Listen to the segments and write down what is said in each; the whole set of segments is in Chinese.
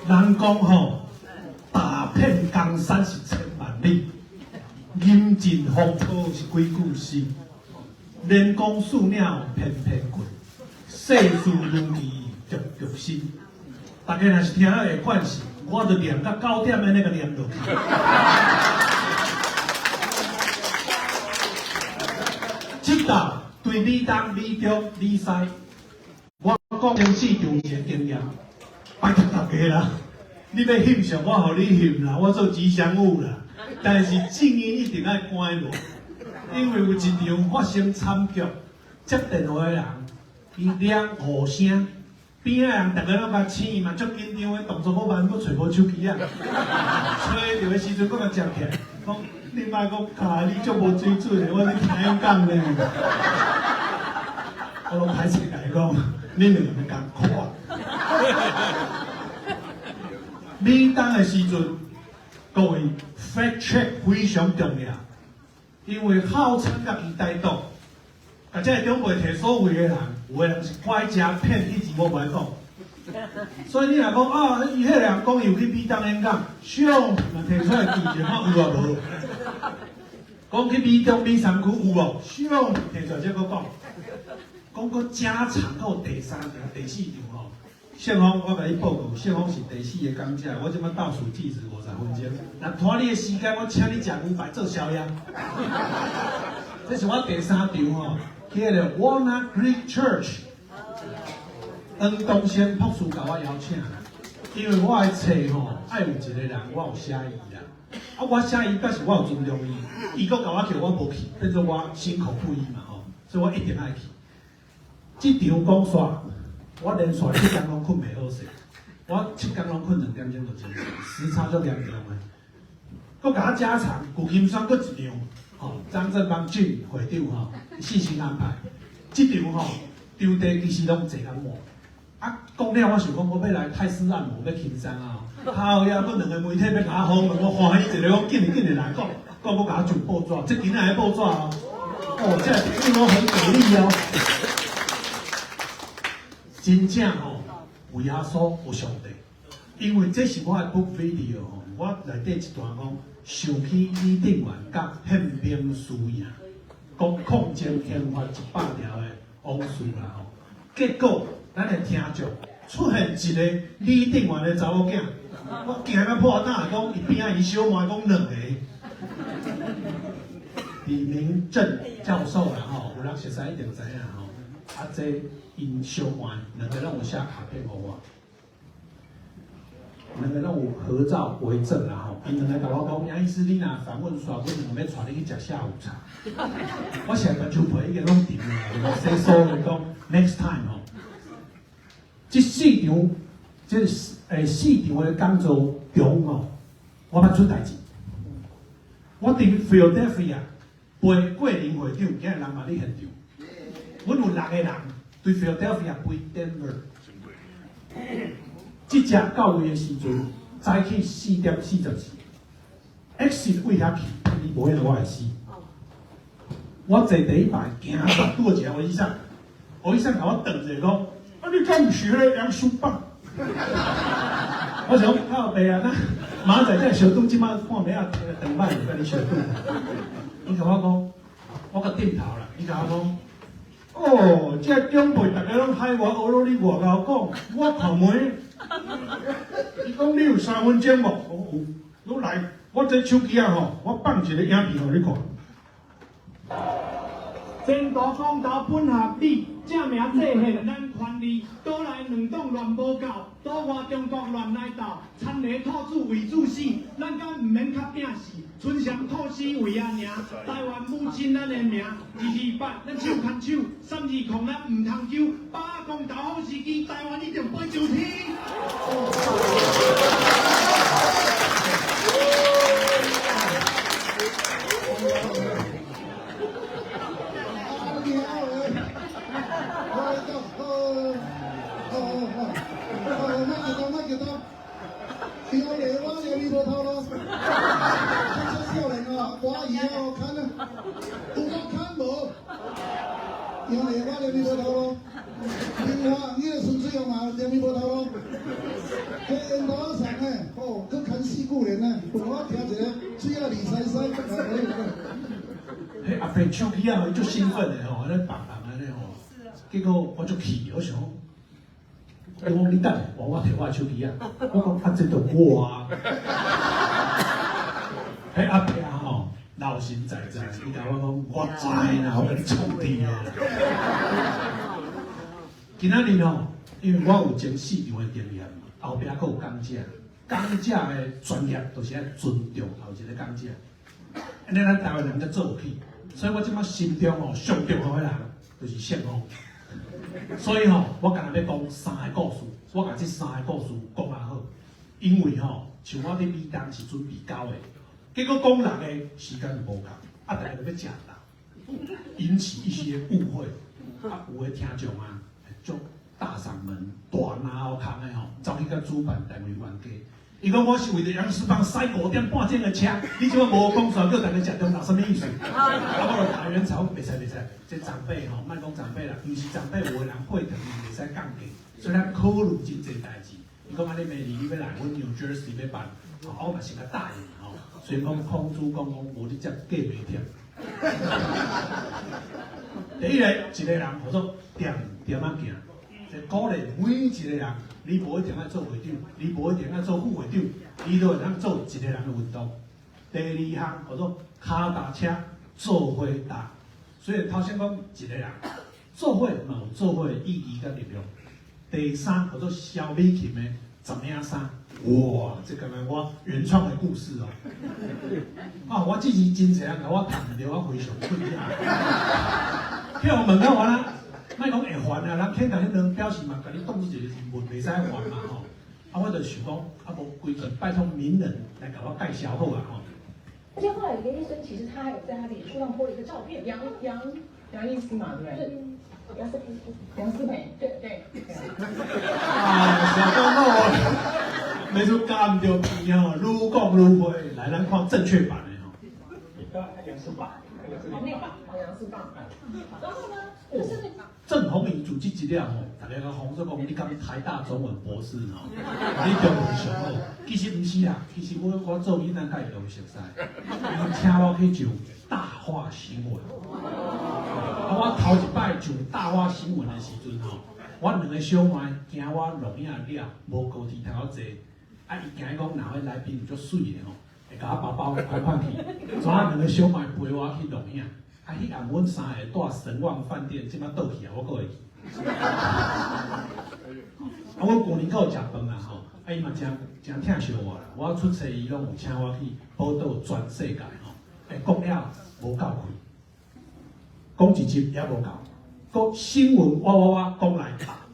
人讲吼，打遍江山是千万里，饮尽风波是几句诗。连公树鸟翩翩过，世事如棋局局新。大家若是听了会款式，我就念到9点的那个念落去。这道对李东、李中、李西，我讲生死场前经验，拜托大家啦！你要欣赏我，予你欣啦，我做吉祥物啦。但是静音一定要关落，因为有一场发生惨剧，接电话的人伊两互声，边仔人大家拢甲醒嘛，足紧张的，动作好慢，要找无手机啊。找着的时阵，我甲接起来，讲你莫讲卡，你足无水准的，我咧听讲咧。我拢歹势甲伊讲，恁两个共款。美当的时阵，各位 fact check 非常重要，因为号称家己带动，甲这种媒体所谓的人，有的人是拐吃骗，一字我袂讲。所以你若讲啊，伊迄个人讲有去美当演讲，上嘛摕出来记者看有啊无？讲去美中美3区有无？上摕出来再讲。讲个加长到第3场、第4场吼。盛峰，我甲你报告，盛峰是第4个讲者，我即摆倒数计时50分钟。若拖你的时间，我请你食牛排做宵夜。这是我第3场吼，去迄个 Walnut Creek Church， 黄东先博士甲我邀请，因为我的册吼，爱有一个人我有写伊啦，啊我写伊表示我有尊重伊，伊阁甲我叫我无去，变做我心口不一嘛吼，所以我一定爱去。这场讲煞。我连续7天拢困袂好势，我7天拢困2点钟就精神，时差足严重的。佮甲我加长，旧金山佮一场，吼，张正邦俊会长吼，细心安排。这场吼，场地其实拢坐人满。啊，讲了我想讲，我要来泰式按摩，要轻松啊！好呀，佮2个媒体要甲我访问，我欢喜一个，讲紧的来讲，我甲我上报纸，这今仔的报纸哦，哦，这天气我很给力哦。真正吼，为阿所有上帝，因为这是我的 book video 吼，我内底一段讲，想起李定元甲宪兵输赢，讲抗争宪法100条的往事啦吼，结果咱的听众出现一个李定元的查某囝，我惊到破胆，讲伊边仔伊小妹讲2个，李明正教授啦吼，有人熟悉一定知影吼，啊这。因相关2个拢有写卡片互我，2个拢有合照为证啦吼。因2个甲我讲，杨医师，你若访问煞，阮2个要带你去食下午茶。我现在就陪已经拢定了，说所以讲 next time 吼。这4场，这4场的讲座中吼，我捌出代志。我伫 Philadelphia 陪桂林会长，今日人嘛伫现场，阮有6个人。对 Philadelphia 飞 Denver， 这只到位的时阵，早起4点44，exit 为遐去，伊无迄我会死。我坐第1排，行到拄一个黄医生，黄医生甲我瞪者讲：啊，你敢毋是迄个杨书棒？我想靠北啊，那马仔在小肚即摆看袂啊，长摆就甲你小肚。伊甲我讲，我甲点头啦，伊甲我讲。哦，这长辈大家拢海外学了你外交讲，我头问，伊讲你有3分钟无？我有，你来，我这手机啊吼，我放一个影片互你看。前途公道本合理，正名制宪咱权利，倒来2党乱无够，倒外中国乱来斗，参个土子为主死，咱敢毋免较拼死，春祥吐死为阿娘，台湾母亲咱的名，228咱手牵手，3控咱毋通揪，把握公道好时机，台湾一定飞上天。因为我连你无头路，另外你的孙子用嘛连你无头路，顾人啊，我听一个只要理财师不可以。迄阿伯手机啊，就兴奋的吼，咧放人安尼吼。结果我就气，我想，我讲你等下，我摕我的手机啊，我讲啊，这就我啊。迄阿伯啊吼，老神在在，伊甲我讲，我知啦，我甲你创治啊。今仔日吼，因为我有前4场的经验，后壁佫有讲者，讲者的专业就是爱尊重后一个讲者，安尼咱台湾人才做有起。所以我即摆心中吼上重要的人就是谢峰。所以吼，我今日要讲3个故事，我甲这3个故事讲啊好，因为吼，像我伫美东是准备9个，结果讲6个时间就无够，啊，大家就要食肉，引起一些误会，啊，有的听众啊，足大嗓门、大脑空的吼，走去甲主办单位冤家。伊讲我是为着杨世芳塞5点半钟的车，你即摆无讲煞叫大家食中昼，什么意思？啊，我就打圆场，袂使，这长辈吼，莫讲长辈啦，尤其长辈有个人会疼，袂使讲价，所以咱考虑真侪代志。伊讲安尼美丽你要来，阮 New Jersey 要办，我嘛是甲答应吼，所以讲空主讲无你接计袂忝。第一个，一个人合作点点啊行。就鼓励每一个人，你无一定爱做会长，你无一定爱做副会长，你都会当做一个人的运动。第2项叫做脚踏车做伙踏，所以头先讲一个人做伙嘛有做伙的意义甲力量。第3叫做萧美琴的10领衫，哇，这个是我原创的故事哦。啊，我之前真侪人甲我谈着，我非常困扰。叫我问到我啦。莫讲会还啊，人肯定迄两表示嘛，甲你当一个人物袂使还嘛吼。啊，我就想讲，啊无规矩拜托名人来甲我介绍好啊吼。而且后来连医生其实他还有在他脸书上 po 了一个照片，杨医师嘛，对不对？杨思培，对。啊，小公我，没说干唔着边吼，愈讲愈会，来咱看正确版的吼。杨思版，那个杨思棒。然后呢，就是那个。郑鸿仪主这资料吼，大家讲红说讲你讲台大中文博士吼，你中文上好，其实唔是啦，其实我做囡仔甲伊都有熟悉，伊请我去上大话新闻，啊我头一摆上大话新闻的时阵吼，我2个小妹惊我录影了，无高铁头坐，啊伊惊讲哪位来宾足水的吼，会甲我包包快快去，所以2个小妹陪我去录影。啊！迄暗阮3个住神旺饭店，即摆倒去啊，我阁会去。啊，阮旧年阁有食饭啦吼，啊伊嘛真疼惜我啦。我出差伊拢有请我去报道全世界吼，讲了无够开，讲一集也无够，讲新闻哇讲来吧。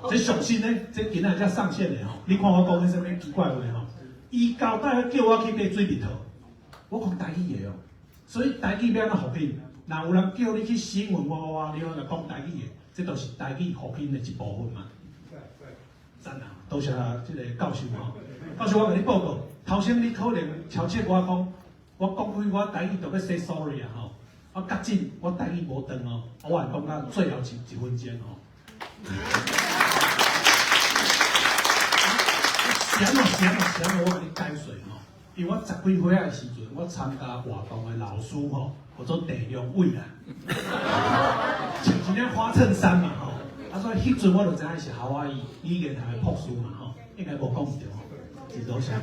这上新呢，这今仔才上线的吼。你看我讲迄什么奇怪话吼，伊交代叫我去买水蜜桃，我讲台语的哦，所以台语要安怎福音？若有人叫你去新闻哇，你来讲台语的，这都是台语福音的一部分嘛。赞啊！多谢这个教授吼，教授我甲你报告，头先你可能超切我讲，我讲开我台语就要 say sorry 啊吼，我较紧我台语无长哦，我还讲到最后1分钟吼。想我甲你解释吼，因为我10几岁的时阵，我参加活动的老师吼。我做地量位啦，穿一件花衬衫嘛吼，啊所以迄阵我就知影是夏威夷语言台的博士嘛吼，应该无讲唔对吼，是多想，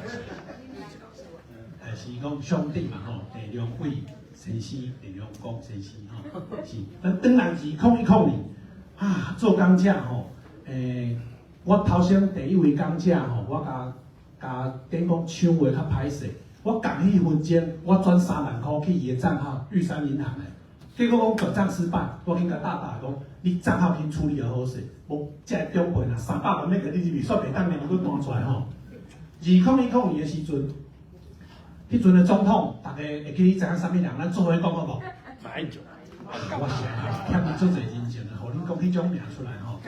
是讲上帝嘛吼，地量位先生，地量公先生吼，是，咱当然是2012啊，做讲者吼，我头先第1位讲者吼，我甲等讲唱话较歹势。我赶迄分钟，我转3万块去伊的账号，玉山银行的。结果讲转账失败，我去甲大讲，你账号先处理好势，无这中赔啦，300万那个你是算袂当年佫弹出来吼。2012的时阵，迄阵的总统，大家会记你知影啥物人？咱做伙讲好无？马英九。我是欠你做侪人情啊，互恁讲迄种名出来吼。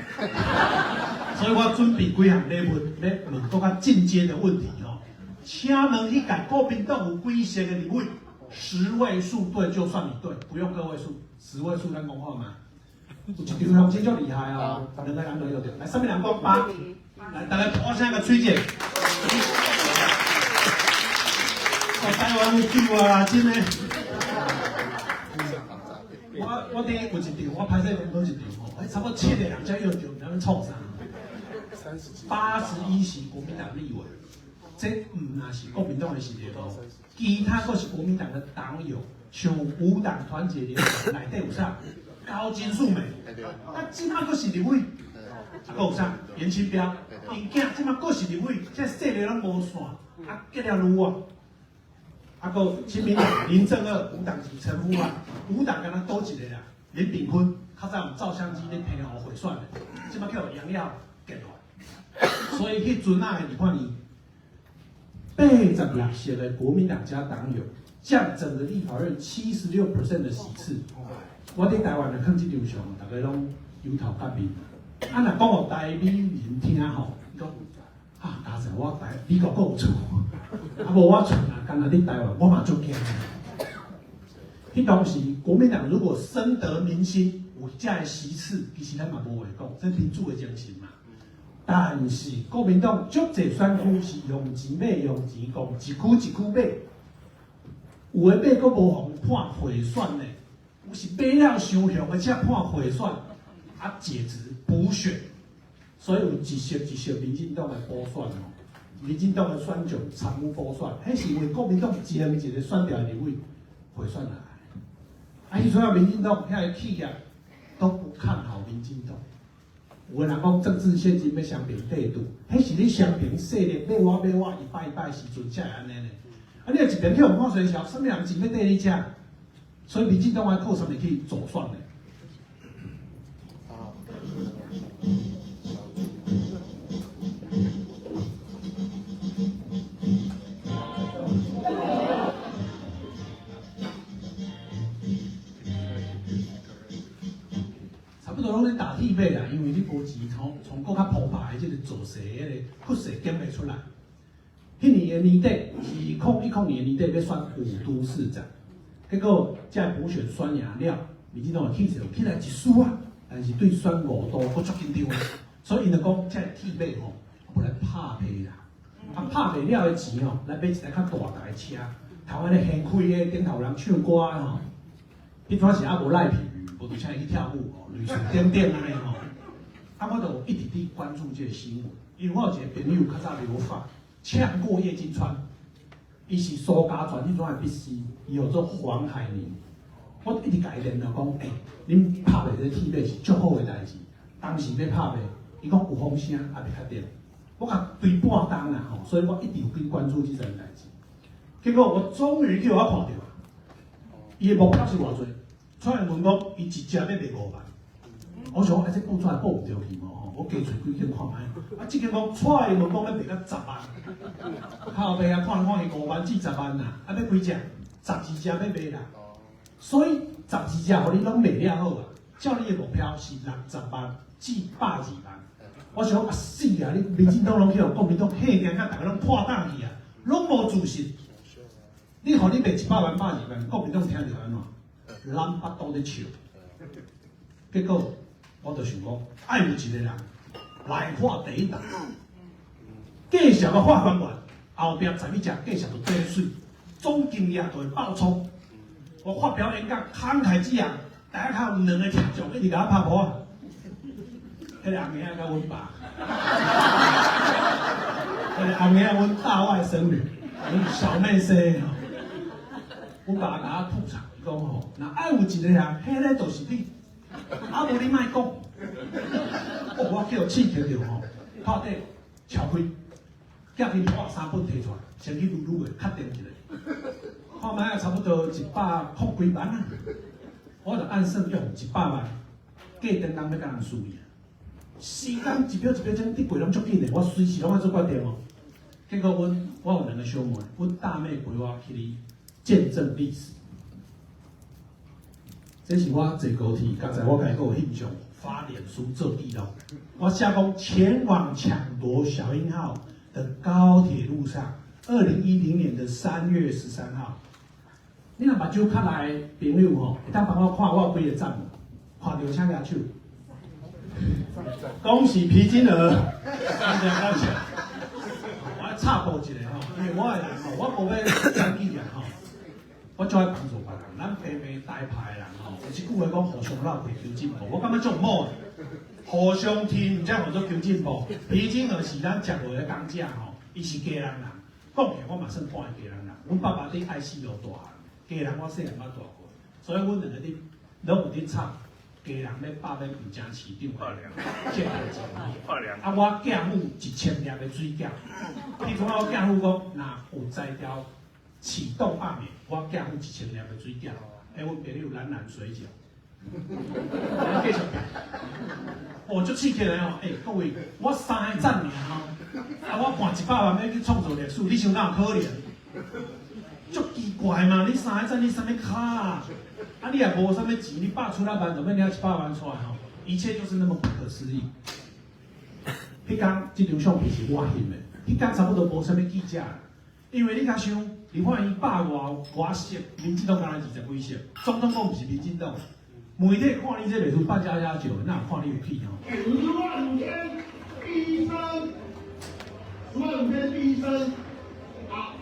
所以我准备几项礼物，要问更较进阶的问题吼。请问迄届国民党有几些个立委？10位数对就算你对，不用个位数，10位数咱讲好嘛？有一张相真足厉害哦，2个人都有对。来，上面2个8，来大家鼓声个吹者。台湾有救啊，真的。我第有一场，我拍摄连播一场吼，差不多7个人才要着，咱们创啥？81是国民党立委，这唔那是国民党的势力哦，其他都是国民党的党友，像五党团结联盟内底有啥？高金素梅，啊，即马佫是立委，啊，佫有啥？严清标，因囝即马佫是立委，这势力拢无散，啊，结了愈旺。啊，佫亲民党林正二五党籍陈夫啊，五党敢若多一个啦，林炳坤，较早用照相机咧批互贿选的，即马叫杨耀结落，所以迄阵啊，你看你86席的国民党加党友，占整个立法院76% 的席次。我伫台湾的看这张相，大家拢有头壳面。啊，若讲互台美人听吼，伊讲啊，加上我美国佫有厝。啊，无我蠢啊！干那伫台湾，我嘛足惊。迄当时国民党如果深得民心，有这个席次，其实咱嘛无话讲，这民主的精神嘛。但是国民党足侪选区是用钱买，用钱讲，一区一区买，有的买佫无互判贿选呢，有是买了伤凶，而且判贿选，啊解职补选，所以有一席一席民进党的补选哦。民进党的选举参与补选，迄是为国民党一个一个选调的立委贿选来。啊，迄阵啊，民进党遐个企业都不看好民进党。有个人讲政治现金要相平制度，迄是你相平势力买我一摆时阵才会安尼呢。啊，你若一边去用看水桥，什么人钱要缀你吃？所以民进党还靠什么去走算呢？拢咧打替买啦，因为你无钱从搁较澎湃的即个做势迄个窟势减袂出来。迄年的年底，2010年的年底要选5都市长，结果这补选选赢了，民进党气势起来一输啊，但是对选5都佫足紧张的，所以因就讲这替买吼，不来拍卖啦，啊拍卖了的钱吼，来买一台较大台的车，台湾的掀开的顶头人唱歌吼，迄阵是还无赖皮。无就请伊去跳舞哦，女神点点安尼吼。啊，我就一直伫关注这个新闻，因为我有一个朋友较早留法，呛过叶金川，伊是苏家传迄种的笔师，伊叫做黄海宁。我一直甲伊联络讲，恁拍卖这替买是足好的代志。当时要拍卖，伊讲有风声，也袂确定。我甲对半当啦吼，所以我一直有去关注这件代志。结果我终于叫我看到，伊的目标是偌济？蔡英文讲，伊一只要卖5万，我想讲，这报出来报唔着去吼，我加找几间看卖。啊，这间讲蔡英文讲要卖到10万，后壁啊看伊5万至10万啦，啊要几只？12只要卖啦。所以12只互你拢卖了好啊，照你的目标是60万至120万。我想啊死啊！你民进党拢去互国民党吓惊，甲大家拢破胆去啊，拢无自信。你互你卖100万、120万，国民党听着安怎？咱巴肚咧笑，结果我就想讲，爱有一个人来画第一档，继续个画翻完，后壁十几只继续就追水，总经验就会爆冲。我发表演讲慷慨激昂，大家看有2个听众一直甲我拍婆啊，迄个后面甲阮爸，迄个后面阮大外甥女，阮小妹生吼，阮爸甲我吐槽。讲吼，那爱有一个人，迄个就是你，啊无你莫讲，我叫刺激着吼，拍底撬开，叫伊画3本摕出来，先去撸的，确定一下，看卖啊差不多100几万啊，我就按算用100万，过灯当要甲人输赢，时间一秒一秒钟，你过拢足紧的，我随时拢爱做决定哦。结果我有2个小妹，阮大妹陪我去见证历史。这是我坐高铁，刚才我甲伊有印象，发脸书做记录。我写讲前往抢夺小鹰号的高铁路上，2010年的3月13号。你若目睭较来的朋友吼，会当帮我看我有几个赞无？看到请举手。恭喜皮金额，感谢感谢。我插播一下吼，因为我的人吼，我无要讲起啊，我最爱帮助别人，咱平平大派的人吼，有一句话讲互相闹气求进步，我感觉种某，互相听，毋才互做求进步。皮筋儿是咱食落的工匠吼，伊是家人人，讲起我嘛算半个家人人。阮爸爸伫爱死路大汉，家人我细汉捌大过，所以阮两个伫拢有伫吵，家人要饱要毋争市场的这代志吼。啊，我寄付1000粒的水饺，譬如我寄付讲，若有摘条。启动罢免，我寄付1000粒的水饺，阮朋友蓝蓝水饺，继续我就刺激了哦，各位，我3个赞尔吼，我换100万要去创造历史，你想哪有可能？足奇怪嘛，你3个赞你啥物卡啊？你也无啥物钱，你8出来万，怎么领100万出来吼？一切就是那么不可思议。迄天这张相片是我翕的，迄天差不多无啥物记者，因为你甲想。你看伊100外席，民进党敢若20几席，总统讲毋是民进党，媒体看你这袂出半家家酒，哪有看你有屁哦105000第一声，105000第一声，好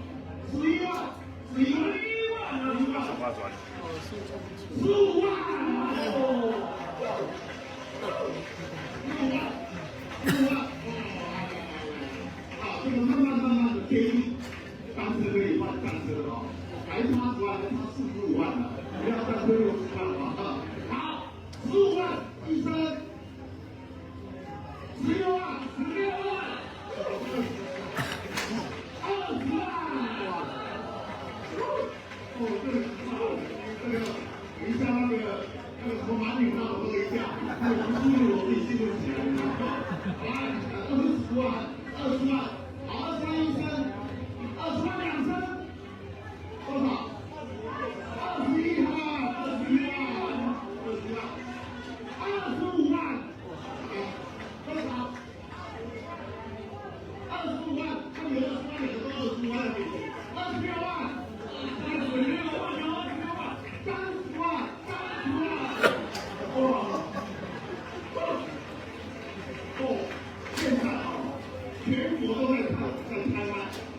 ，11万，11万，15万，好，这个慢慢的接近。单车可以换单车哦，还差10万，还差45万呢，不要再亏60万了啊！好，15万一升，16万，16万，20万！哦，这个，一下那个什么马女让我喝一下，还有不记录我自己记录起来，来，20万，20万，好，20万一升。20万2升，多少？21万，25万，多少？25万，他们有20万，有的都25万了，26万，36万，30万，现在啊，全国都在台湾，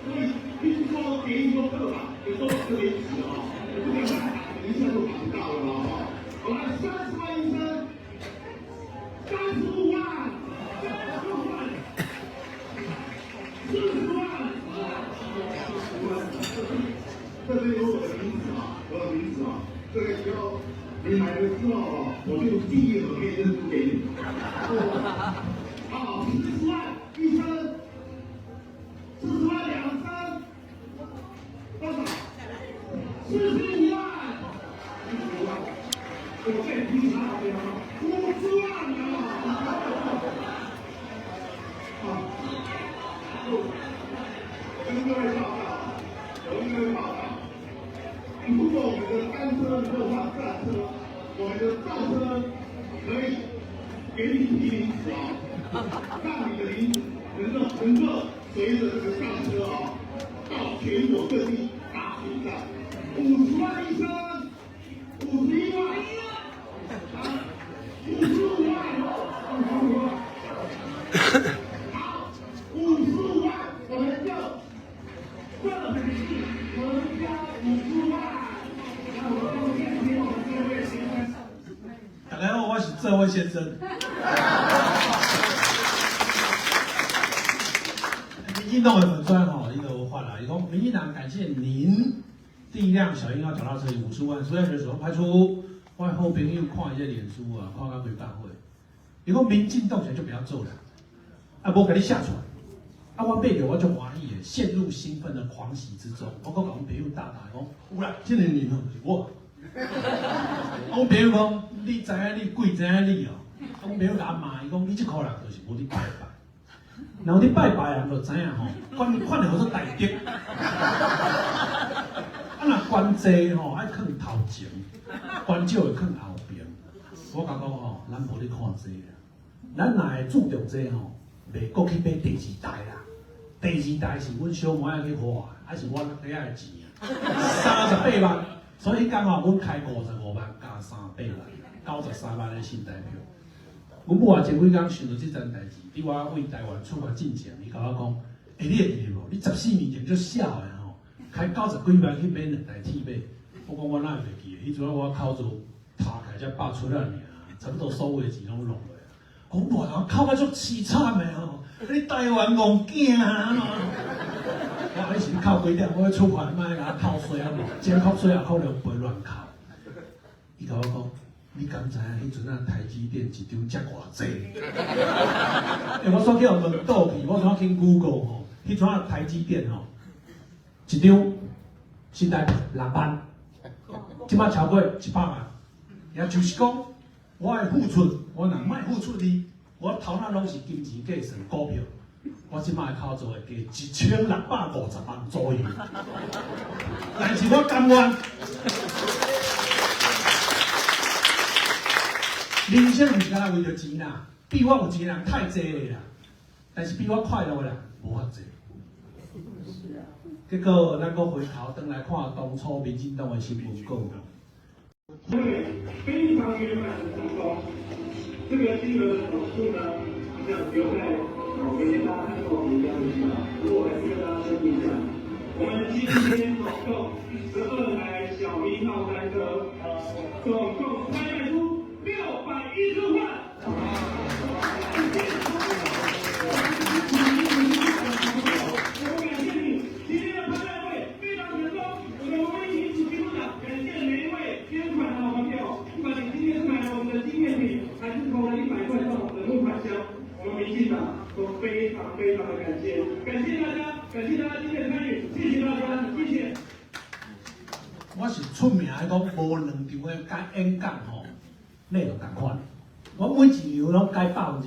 所以。听说别人说课嘛，有时候特别急啊，不能一下就达不到了啊！好来，30万一升，35万，40万，40万，这边有我的名字啊，这个以后你买了之后啊，我就第一盒可以认输给你。好，40万一升，40万2升。多少？45万，45万，我再听他好不好？50万啊！跟各位报告，如果我们的单车能够换战车，我们的战车可以给你提零食啊，让你的零食能够随着这个战车啊。到全国各地打比赛，50万一升，51万，55万，55万，好，55万，我们就我们家50万，那我们先请我们这位先生。大家好，我是这位先生。民进党的粉砖吼，伊就发来，伊讲民进党感谢您第一辆小鹰要脚踏车50万，所以就说派出我好朋友看伊个脸书啊，看到袂办会，伊讲民进党就不要做了，无甲你下传，我买着我就欢喜的，陷入兴奋的狂喜之中。我讲甲阮朋友打讲，有啦，这个女朋友是我。我朋友讲，你知影你贵，知影你哦。阮朋友甲骂伊讲，你这个人就是无伫拜拜。然后你拜拜人就知影吼，款了好做大德。若捐济吼，爱囥头前，捐少会囥后边。我甲讲吼，咱无咧看这啦，咱若会注重这吼，袂搁去买第2台啦。第2台是阮小妹仔去花，还是我底下的钱啊？38万，所以刚好阮开55万加38万，93万的新台票。阮母啊前几工想到这件代志，伫我为台湾出发进前，伊甲我讲：，你会记得无？你14年前就小的吼，开90几万去买2台铁马，我讲我哪会袂记诶？迄阵我口做拍开才8出啊尔，差不多所有诶钱拢弄落来。讲哇，口甲足凄惨诶吼！你台湾戆囝啊！我迄时哭几点？我要出款，莫甲我哭水啊！真哭水也可能袂乱哭。伊甲我讲，你敢知影迄阵啊台积电一张才偌济？我煞叫问倒去，我煞去 Google 吼，迄阵啊台积电吼，一张新台币6万，即摆超过100万。也就是讲，我的付出，我若莫付出你，我头脑拢是金钱计算股票。我即摆口做会加1650万左右，但是我甘愿。人生毋是干那为着钱啦，比我有钱的人太济啦，但是比我快乐的人无偌济。结果咱搁回头转来看当初民进党的新闻稿。对，非常圆满的成功。这个金额的总数呢，要留在给大家看过我们的样子啊，我来跟大家说明一下。我们今天总共12台小一号单车，总共拍卖出610万。我感谢你，今天的拍卖会非常成功。我们为您主题部长感谢每一位捐款的好朋友，不管你今天是买了我们的纪念品，还是投了100块到我们的募款箱，我们民进党都非常非常的感谢，感谢大家，感谢大家今天的参与，谢谢大家，谢谢。我是出名的讲无2场的改演讲吼，内容同款。我每一场拢改20%，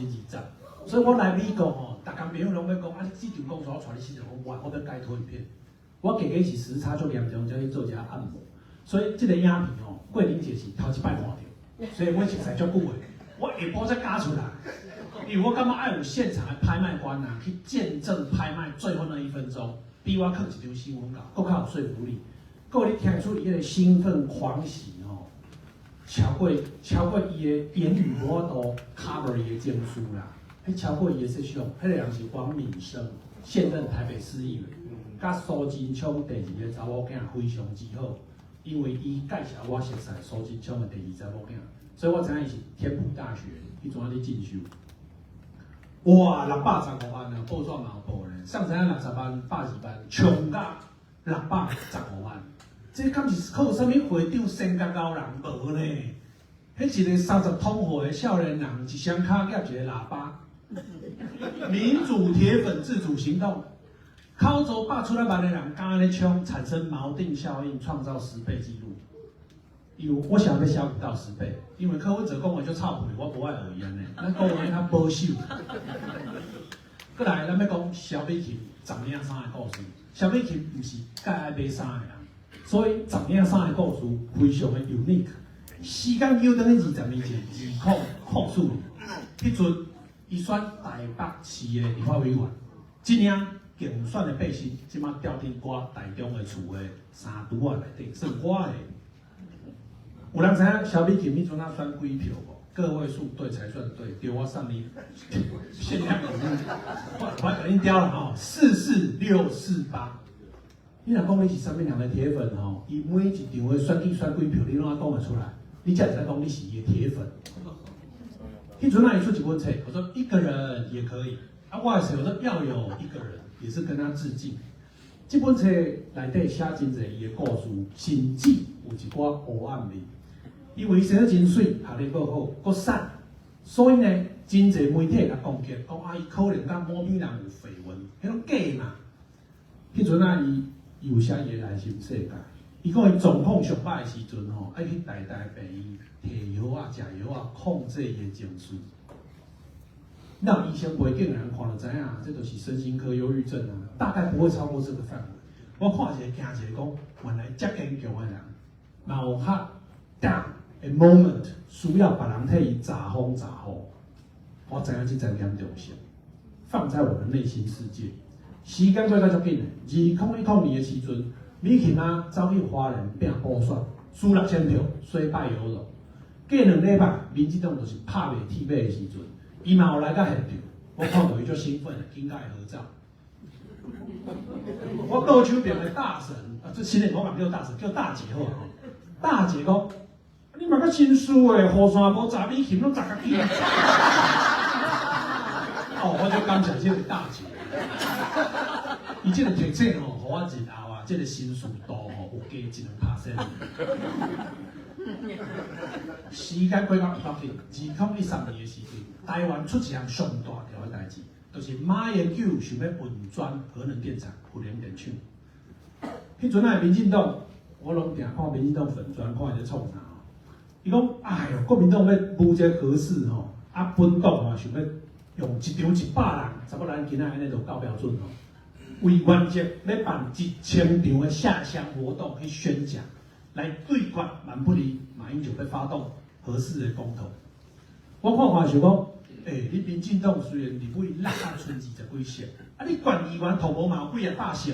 所以我来美国吼，大家朋友拢要讲啊，你这场讲错，我带你4场，我要改拖一片。我加是时差足严重，才去做一下按摩，所以这个影片吼，过年节是头一摆看到，所以我熟悉足久的。我下晡再加出来，因为我感觉爱有现场的拍卖官啊，去见证拍卖最后那1分钟，比我看一张新闻稿更较有说服力。各位你听出伊迄个兴奋狂喜吼，超过伊的言语无法度 cover 伊的证书啦，迄超过伊的实项，迄个人是王敏生，现任台北市议员，甲苏金昌第2个查某囝非常之好，因为伊介绍我熟悉苏金昌的第2查某囝，所以我知影伊是天普大学迄阵仔咧进修。哇，615万啊，报纸嘛有报咧，上层60万、82万，冲到615万。这敢是靠什么会长升格高人无呢？迄一个30通货的少年人，一双脚夹一个喇叭，民主铁粉自主行动，口做8出来万的人敢咧冲，产生锚定效应，创造10倍纪录。我想要小股到10倍，因为柯文哲讲话就臭屁，我无爱学伊安尼，咱讲话较保守。过来，咱要讲萧美琴10领衫的故事。萧美琴不是介爱买衫的人。所以10领衫的故事非常的 unique。时间又等于20年前，2004年，迄阵伊选台北市的立法委员，这领竞选的背心，即马掉伫我台中的厝的衫橱啊内底，算我的。有人知影萧美琴迄阵啊选几票无？个位数对才算对，对我送你限量礼物，我给恁雕了吼，44648。你若讲你是啥物人的铁粉吼，伊每一场的选举选几票，你拢讲得出来，你才会使讲你是伊的铁粉。迄阵啊，伊出一本册，我说一个人也可以，啊，我也是，我说要有一个人，也是跟他致敬。这本册内底写真侪伊的故事，甚至有一寡黑暗面。因为伊生得真水，学历阁好，阁瘦，所以呢，真侪媒体来攻击，讲啊，伊可能甲某某人有绯闻，迄种假嘛。迄阵啊，伊有写伊的内心世界。伊讲伊状况上歹的时阵吼，爱去台病院摕药啊、食药啊，控制伊的情绪。那医生背景的人看就知影，这就是身心科忧郁症啊，大概不会超过这个范围。我看一个惊一个讲，原来遮坚强的人，嘛有较 down 的 moment， 需要别人替伊查风查雨。我知影这层严重性，放在我的内心世界。时间过得足紧的，2010年的时阵，美琴啊走去花莲拼补选，输6000票，虽败犹荣。过2礼拜，民进党就是拍袂铁尾的时阵，伊嘛有来到现场，我看到伊足兴奋的，紧甲伊合照。我倒手边的大婶啊，这新的我讲叫大婶，叫大姐好啊。大姐讲，你嘛个新书诶，雨伞无炸米琴，拢炸家己。哦，我就感谢这个大姐，伊这个特色吼，互我日后啊，这个新书度吼有加1-2%。时间过到不要紧，2013年的时阵，台湾出一项上大条的代志，就是马英九想要稳转核能电厂核能电厂。迄阵啊，民进党，我拢定看民进党粉专，看伊咧创啥吼。伊讲，哎哟，国民党要武这核试吼，啊，本党啊想要用一场100人，差不多咱今仔安尼就够标准吼。为原则要办1000场的下乡活动去宣讲。来对决蛮不离，马英九要发动核四的公投。我看看想讲，你民进党虽然立委落啊剩20几席，啊你县议员头毛嘛有几百席，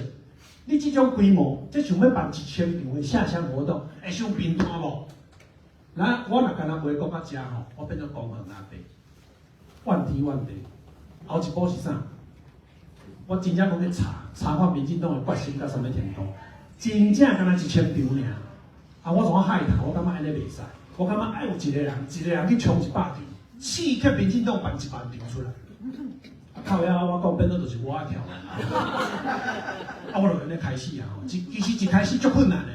你这种规模，这想要办1000场的下乡活动，会伤平摊无？那我若干那话讲到遮吼，我变做公园阿弟，怨天怨地。后一步是啥？我真正讲去查看民进党的决心到什么程度，真正敢若1000场尔。啊！我从海头，我感觉安尼袂使，我感觉爱有一个人去冲100场，刺激民进党办10000场出来。靠呀！我讲变做就是我跳啊！我就安尼开始啊！其实一开始足困难的，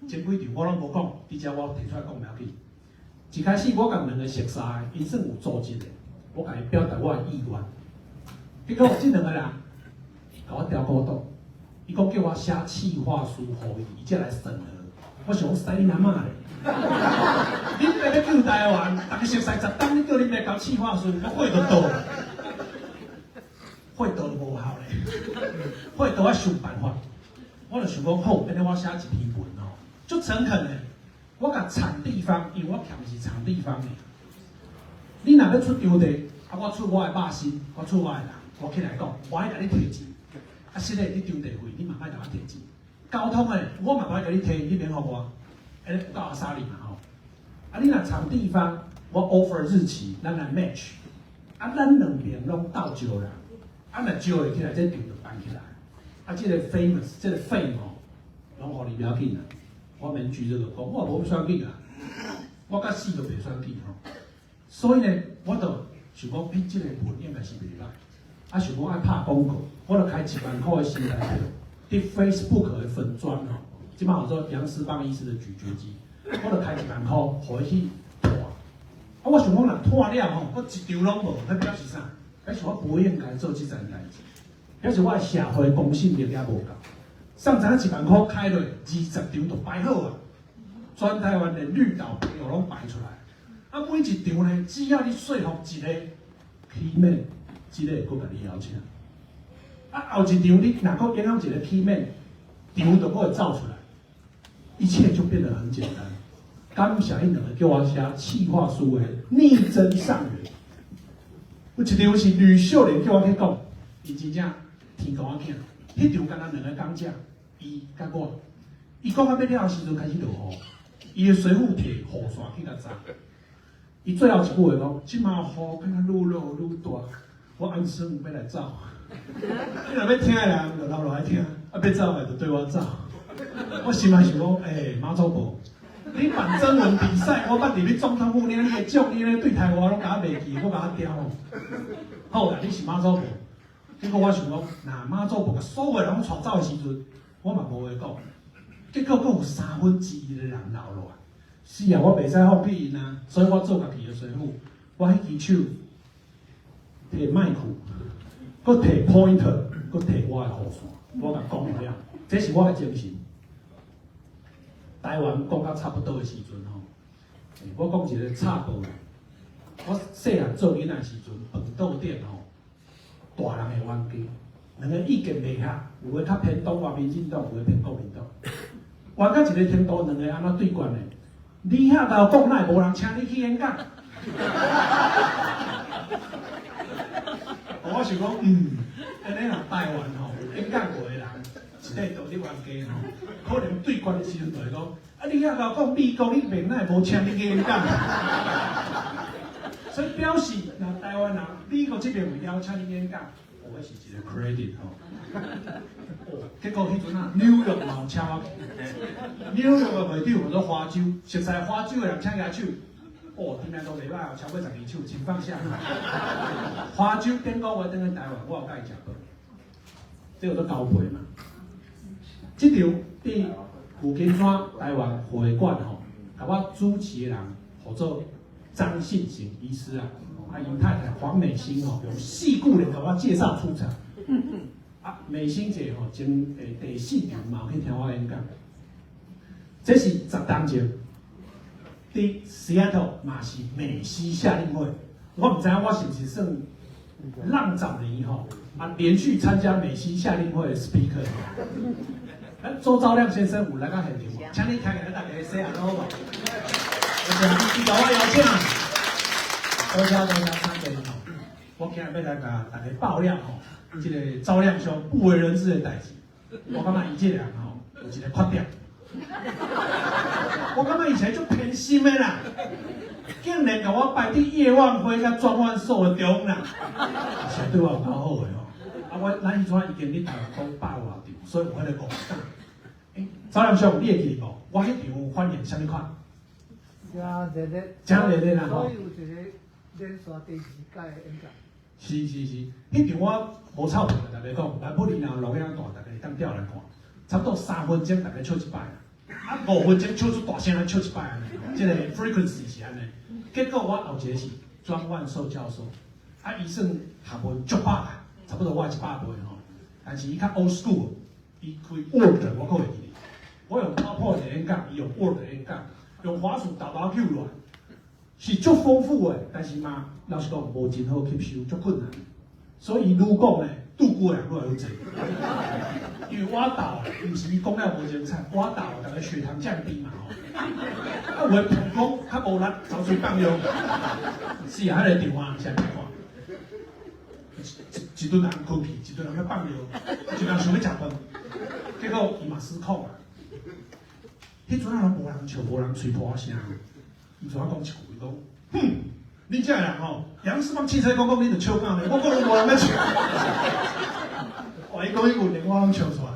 前几场我拢无讲，伫遮我提出来讲了去。一开始我甲2个熟识的，因算有组织的，我甲伊表达我的意愿。结果这2个人甲我调鼓动，伊讲叫我写企划书，互伊才来审核。我想使你阿妈咧，你爸要救台湾，大家熟悉10档，你叫你爸交企划书，我火就倒了，火倒就无效咧，火倒要想办法。我就想讲好，安尼我写一篇文哦，足诚恳的，我甲产地方，因为我欠是产地方的，你若要出场地，啊，我出我的肉身，我出我的人，我起来讲，我爱甲你提钱，啊，实在你场地费，你嘛爱甲我提钱。交通诶，我嘛爱甲你提，你免互我，有够阿莎利嘛吼。啊，你若场地方，我 offer 日期，咱来 match。啊，咱2边拢斗招人，啊，若招会起来，这场就办起来。啊，这个 famous， 这个 fame 吼，拢互你不要紧啦。我免举这个讲，我无选举啊，我甲死都袂选举吼。所以呢，我就想讲，这个文应该是袂歹。啊，想讲爱拍广告，我就开1万块的新台票。伫 Facebook 的粉专吼，即摆有做杨思邦医师的咀嚼肌，我就开1万块，互伊去拖。啊，我想讲，若拖了吼，我一张拢无，迄表示啥？表示我不应该做这件代志，表示我的社会公信力也无够。上次1万块开落，20场就摆好啊，全台湾连绿岛朋友拢摆出来。啊，每一场呢，只要你说服一个起面，一个会搁甲你邀请。啊，后一场你若够影响一个起面，场就会造出来，一切就变得很简单。感谢因2个叫我写企划书的逆增上缘。有一场是吕秀莲叫我去讲，伊真正天公仔囝，迄场敢若2个讲者，伊甲我，伊讲到要了时阵开始落雨，伊的水壶摕雨伞去甲砸。伊最后一句话讲，即马雨敢若愈落愈大，我安生有要来走。你若要听的人就留落来听，啊要走的就对我走。我心内想讲，马祖婆，你办征文比赛，我捌入去总统府，你的奖，你咧对台湾拢甲我袂记，我甲我刁。好啦，你是马祖婆，结果我想讲，那马祖婆甲所有人拢带走的时阵，我嘛无话讲。结果佫有1/3的人留落来。是啊，我袂使放弃因啊，所以我做家己的水壶，我迄支手摕麦克。佮摕 pointer， 佮摕我的雨伞，我甲讲了，这是我的精神。台湾讲到差不多的时阵吼，我讲一个插播啦。我细汉做囡仔时阵，饭桌顶吼，大人的冤家，2个意见袂合，有个较偏党外民进党，有个偏国民党。冤到一个程度，2个安怎对决呢？你遐甲讲，哪会无人请你去演讲？我想讲，安尼若台湾吼，演讲过的人，一个道理冤家吼，可能对决的时阵就会讲，啊你遐甲我讲美国，你明哪会无请你去演讲？所以表示，若台湾人美国这边有邀请你演讲，我是一个 credit 哦。结果迄阵啊，纽约嘛有请我去，纽约的卖场叫做花酒，熟悉花酒的人请举手。哦，听名都袂歹，超过12手，请放下。花酒顶个月等去台湾，我有甲伊食过，这个都交配嘛。这场伫旧金山台湾会馆吼，甲我主持的人叫做张信行医师啊，啊，因太太黄美心吼，用细故的甲我介绍出场。啊，美心姐吼，前第4场嘛有去听我演讲，这是10当前。伫 Seattle 嘛是美西夏令会，我唔知影我是不是算浪早年吼啊，连续参加美西夏令会的 speaker。周昭亮先生有来到现场无？请你开给大家 say hello 吧。你甲我邀请，多谢参加吼。我今日要来甲大家爆料吼，这个昭亮兄不为人知的代志。我感觉伊这个人吼有一个缺点。我感觉以前就偏心的啦，竟然甲我摆伫叶万辉甲庄万寿的中啦，是对我有够好的吼。啊，咱迄阵已经伫台湾讲8外场，所以有迄个讲法。赵亮兄，你会记无？我迄场有反映啥物款？真热烈啦吼。所以有一个连续第2届的演讲。是，迄场我无臭屁甲大家讲，来不然后录影带，大家当调来看，差不多3分钟，大家笑一摆。啊，5分钟唱出大声来唱一摆安尼，即个 frequency 是安尼。结果我后一个是庄万寿教授，啊，伊算学问足百，差不多我100倍吼。但是伊较 old school， 伊开 Word 我可会记。我用 PowerPoint 演讲，伊用 Word 演讲，用滑鼠倒Q 乱，是足丰富的。但是嘛，老实讲无真好吸收，足困难。所以愈讲咧，拄过人愈来愈济。因为我倒，毋是伊讲了无精彩，我倒大家血糖降低嘛吼。啊，有诶膀胱较无力，走水放用。是啊，迄个电话谁来看？一顿人困去，一顿人要放尿，一顿人想要食饭，结果伊嘛失控啊。迄阵啊，拢无人笑，无人吹破声。伊怎啊讲一句？伊讲，哼，你这人吼，杨世芳汽车讲你就笑到咧，我讲无人要笑。哇！伊讲迄句连我拢笑出来，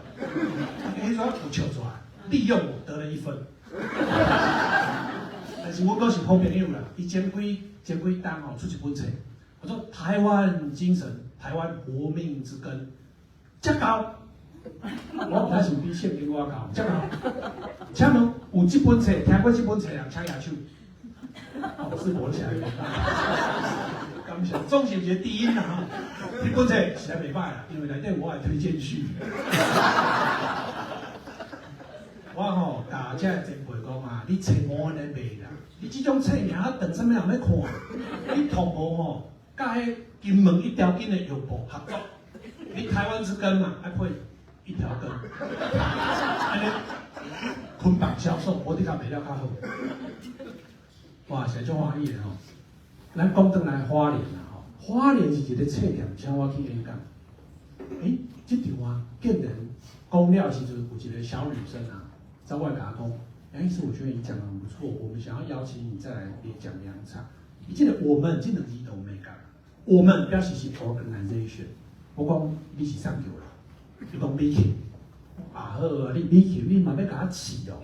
迄阵有笑出来，利用我得了1分。但是我阁是好朋友啦，伊前几档吼出一本册，我说台湾精神，台湾活命之根，遮高。我毋知是比圣经我高，遮高。请问有这本册，听过这本册人请举手。哦，是活起来的。感谢，总是一个第一啦吼。这本册实在袂歹啦，因为内底我也推荐序。我吼，甲遮前辈讲啊，你册无安尼卖啦，你这种册名啊，等什么人要看？你同无吼，甲迄金门一条筋的药铺合作，你台湾之根嘛，爱配一条根，安尼捆绑销售，我哋甲卖了较好。哇，实在足欢喜的吼！咱讲转来花莲啦吼，花莲是一个册店，请我去演讲。这场啊，竟然讲了时阵有一个小女生啊，在外甲讲，杨医师，我觉得你讲的很不错，我们想要邀请你再来演讲2场。你记得我们这两字都没讲，我们表示是 organization。我讲你是上球啦，你讲美球，啊好啊，你美球你嘛要甲我饲哦。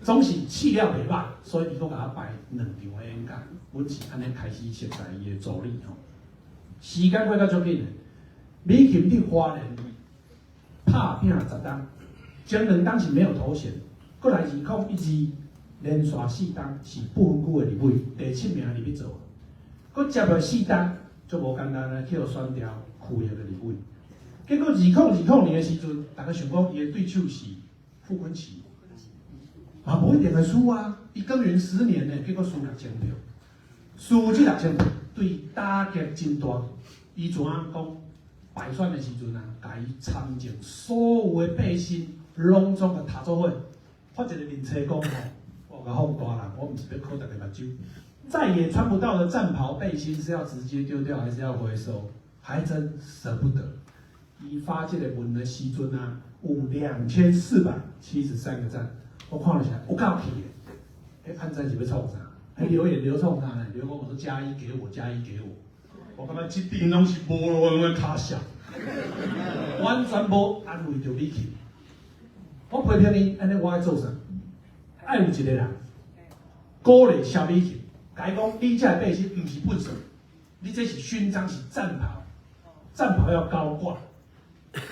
总是饲了袂歹，所以伊阁甲我摆2场的演讲，阮是安尼开始熟悉伊的助理吼。时间过到足紧的，美琴伫花莲拍拼10档，前2档是没有头衔，过来2012连续4档是不分区的入围，第7名入去做，阁接落4档就无简单咧，去互选调区域的入围。结果2020年的时阵，大家想讲伊的对手是傅昆萁。嘛无一定会输啊！伊耕耘10年呢，结果输6000票，输这6000票对打击真大。伊怎样讲？败选的时阵啊，甲伊参政所有的百姓拢总个踏做伙，发一个面册讲吼，我甲放大人，我毋是要扣大家目睭。再也穿不到的战袍背心是要直接丢掉，还是要回收？还真舍不得。伊发这个文的时阵啊，有2473个赞。我看了起来，我够气的。按赞是要创啥？还留言留创啥呢？留言我说加1给我，加1给我。我感觉这边拢是无路用的卡笑，完全无安慰着米琴。我批评伊，安尼我爱做啥？爱有一个人鼓励小米琴，甲伊讲：你这背心毋是本事，你这是勋章，是战袍，战袍要高挂。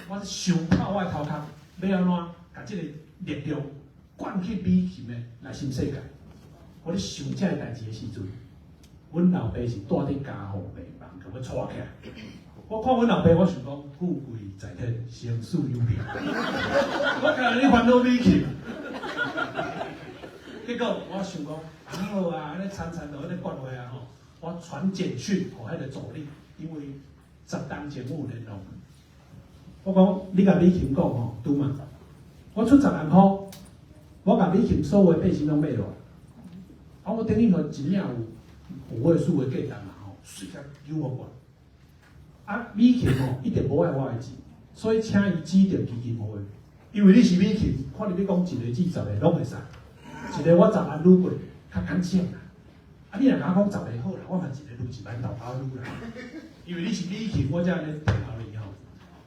我是想泡我的头壳，要安怎甲这个力量灌去米琴的内心世界？我咧想这个代志的时阵，阮老爸是住伫家户病房，甲我带起来。我看阮老爸，我想讲富贵在天，成事有命。我今日咧烦恼米琴，结果我想讲，好啊，安尼惨惨的，安尼关话啊吼，我传简讯互迄个助理，因为10当前有联络。我讲，你甲米琴讲吼，拄嘛？我出10万箍，我甲米琴所有的背心拢买落。啊，我等于说真正有5位数的价单嘛吼，随甲有我管。啊，米琴吼一定无爱我的钱，所以请伊指定基金会，因为你是米琴，看你要讲1个、2、10个拢会使，一个我10万愈过，较简单啦。啊，你若甲我讲10个好啦，我嘛1个愈1万豆包愈啦，因为你是米琴，我才安尼提后你吼。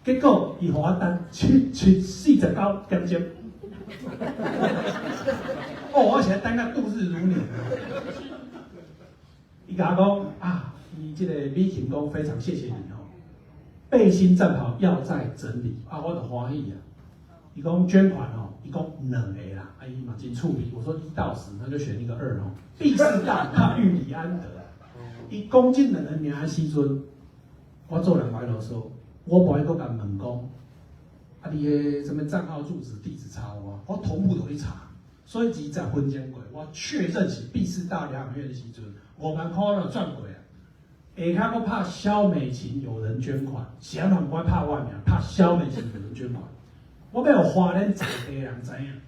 结果伊互我单49点钟。哦，我现在等到度日如年。伊甲我讲啊，伊这个米琴讲非常谢谢你哦，背心战袍要再整理啊，我就欢喜啊。伊讲捐款哦，伊讲2个啦，啊伊嘛真趣味，我说1到10，他就选一个2哦。第4大他遇李安德，伊讲这2个名的时阵，我做人怀啰嗦，我无爱搁甲问讲。啊！你的什么账号、住址、地址查我同步都去查，所以20分钟过，我确认是第4大疗养院的时阵，5万块就赚过啊。下骹我拍萧美琴有人捐款，是安怎唔管拍我名，拍萧美琴有人捐款。我要有花莲在地人知影，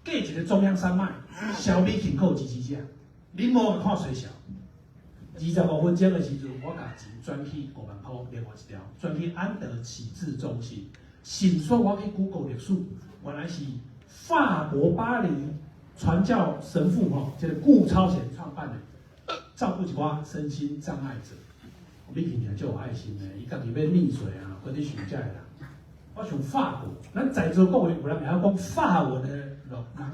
隔一个中央山脉，萧美琴够支持者，恁无看水小。25分钟的时阵，我把钱转去5万块，另外一条转去安德启智中心。先说我去 Google 历史，原来是法国巴黎传教神父吼，这个顾超贤创办的，照顾一寡身心障碍者。你听起来就有爱心的，伊家己要溺水啊，或者想这个人。我想法国，咱在座各位有人会晓讲法文的，人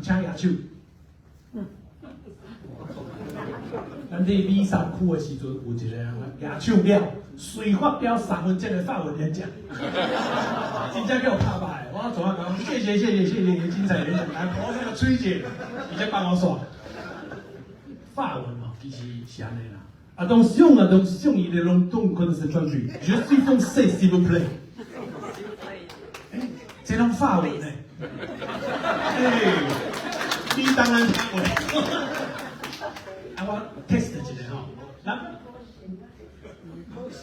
请举手。咱伫米山区的时阵，有一个人举手了，随发表3分钟的法文演讲，真正给我拍败。我总要讲谢谢你的精彩演讲，来，我那个崔姐已经帮我刷。法文嘛，其实是安尼啦。Attention，il est longtemps qu'on ne s'est pas vu. Je suis français, s'il vous plaît。这种法文呢？你当然法文。啊，我 test 一下吼，咱